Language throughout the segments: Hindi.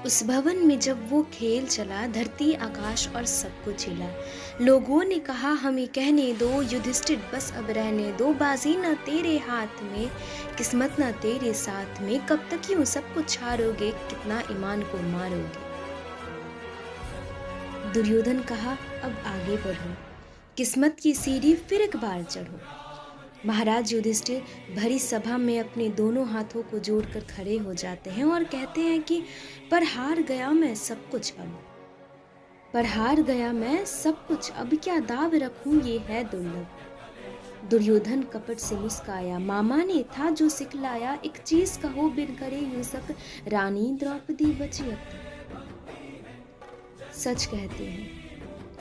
उस भवन में जब वो खेल चला, धरती आकाश और सब कुछ हिला। लोगों ने कहा हमें कहने दो, युधिष्ठिर बस अब रहने दो, बाजी न तेरे हाथ में, किस्मत न तेरे साथ में, कब तक यूं सब कुछ हारोगे, कितना ईमान को मारोगे। दुर्योधन कहा अब आगे बढ़ो, किस्मत की सीढ़ी फिर एक बार चढ़ो। महाराज युधिष्ठिर भरी सभा में अपने दोनों हाथों को जोड़कर खड़े हो जाते हैं और कहते हैं कि पर हार गया मैं सब कुछ अब, पर हार गया मैं सब कुछ अब, क्या दाव रखूं ये है दुर्लभ। दुर्योधन कपट से मुस्काया, मामा ने था जो सिखलाया, एक चीज कहो बिन करे हिंसक, रानी द्रौपदी बची अब तक। सच कहते हैं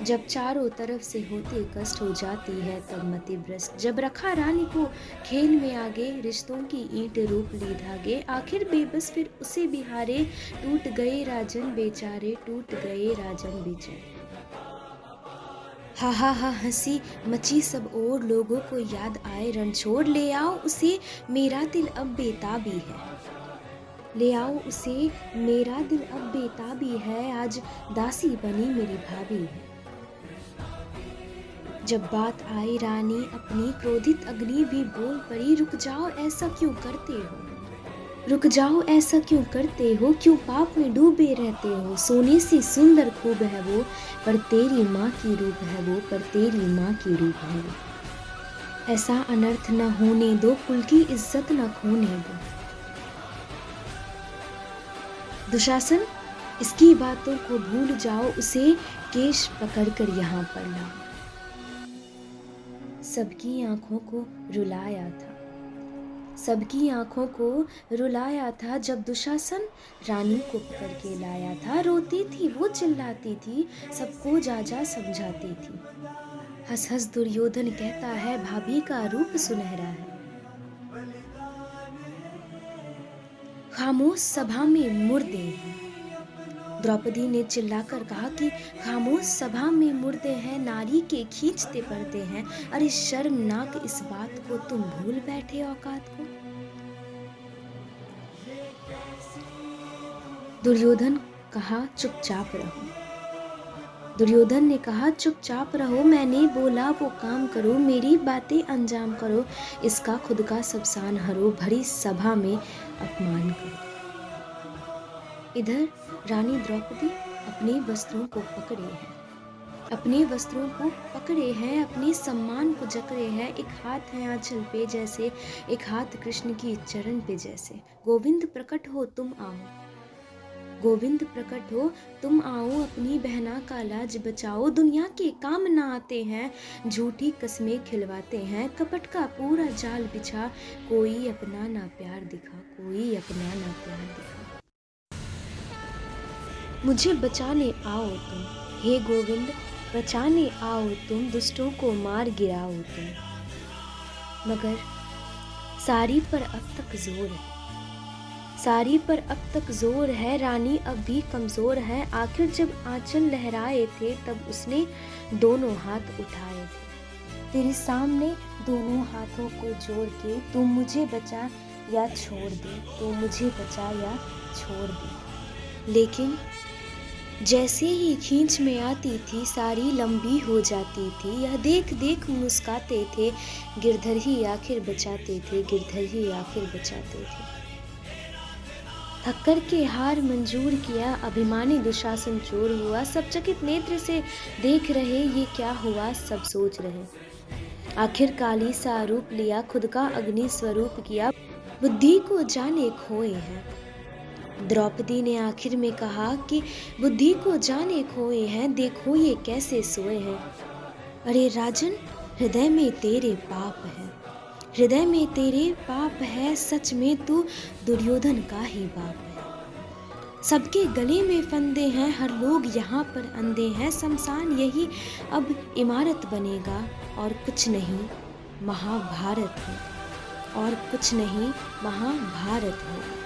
जब चारों तरफ से होते कष्ट, हो जाती है तब मति भ्रष्ट। जब रखा रानी को खेल में आगे, रिश्तों की ईंट रूप ली धागे, आखिर बेबस फिर उसे भी हारे, टूट गए राजन बेचारे, टूट गए राजन बेचारे। हा हा हा हंसी मची सब और, लोगों को याद आए रणछोड़, ले आओ उसे मेरा दिल अब बेताबी है, ले आओ उसे मेरा दिल अब बेताबी है, आज दासी बनी मेरी भाभी है। जब बात आई रानी अपनी, क्रोधित अग्नि भी बोल पड़ी, रुक जाओ ऐसा क्यों करते हो, रुक जाओ ऐसा क्यों करते हो, क्यों पाप में डूबे रहते हो, सोने सी सुंदर खूब है वो, पर तेरी माँ की रूप है वो, पर तेरी माँ की रूप है वो। ऐसा अनर्थ न होने दो, कुल की इज्जत न खोने दो। दुशासन इसकी बातों को भूल जाओ, उसे केश पकड़कर यहाँ पर लाओ। सबकी आंखों को रुलाया था, सबकी आंखों को रुलाया था, जब दुशासन रानी को पकड़ के लाया था। रोती थी वो चिल्लाती थी, सबको जा जा समझाती थी। हंस हंस दुर्योधन कहता है भाभी का रूप सुनहरा है। खामोश सभा में मुर्दे हैं, द्रौपदी ने चिल्लाकर कहा कि खामोश सभा में मुर्दे हैं, नारी के खींचते पर्दे हैं, अरे शर्मनाक इस बात को, तुम भूल बैठे औकात को। दुर्योधन कहा चुपचाप रहो, दुर्योधन ने कहा चुपचाप रहो, मैंने बोला वो काम करो, मेरी बातें अंजाम करो, इसका खुद का सब सान हरो, भरी सभा में अपमान करो। इधर रानी द्रौपदी अपने वस्त्रों को पकड़े हैं, अपने वस्त्रों को पकड़े हैं, अपने सम्मान को जकड़े हैं। एक हाथ है आंचल पे जैसे, एक हाथ कृष्ण की चरण पे जैसे। गोविंद प्रकट हो तुम आओ, गोविंद प्रकट हो तुम आओ, अपनी बहना का लाज बचाओ। दुनिया के काम ना आते हैं, झूठी कस्में खिलवाते हैं, कपट का पूरा जाल बिछा, कोई अपना ना प्यार दिखा, कोई अपना ना प्यार दिखा। मुझे बचाने आओ तुम, हे गोविंद बचाने आओ तुम, दुष्टों को मार गिराओ तुम। मगर सारी पर अब तक जोर है, सारी पर अब तक जोर है, रानी अब भी कमजोर है। आखिर जब आंचल लहराए थे तब उसने दोनों हाथ उठाए थे, तेरे सामने दोनों हाथों को जोड़ के, तू मुझे बचा या छोड़ दे, तू मुझे बचा या छोड़ दे। लेकिन जैसे ही खींच में आती थी, सारी लंबी हो जाती थी। यह देख देख मुस्काते थे, गिरधर ही आखिर बचाते थे, गिरधर ही आखिर बचाते थे। थक्कर के हार मंजूर किया, अभिमानी दुशासन चोर हुआ। सब चकित नेत्र से देख रहे ये क्या हुआ, सब सोच रहे। आखिर काली सा रूप लिया, खुद का अग्नि स्वरूप किया, बुद्धि को जाने खोए हैं। द्रौपदी ने आखिर में कहा कि बुद्धि को जाने खोए हैं, देखो ये कैसे सोए हैं। अरे राजन हृदय में तेरे पाप है, हृदय में तेरे पाप है, सच में तू दुर्योधन का ही बाप है। सबके गले में फंदे हैं, हर लोग यहाँ पर अंधे हैं। शमशान यही अब इमारत बनेगा, और कुछ नहीं महाभारत हो, और कुछ नहीं महाभारत हो।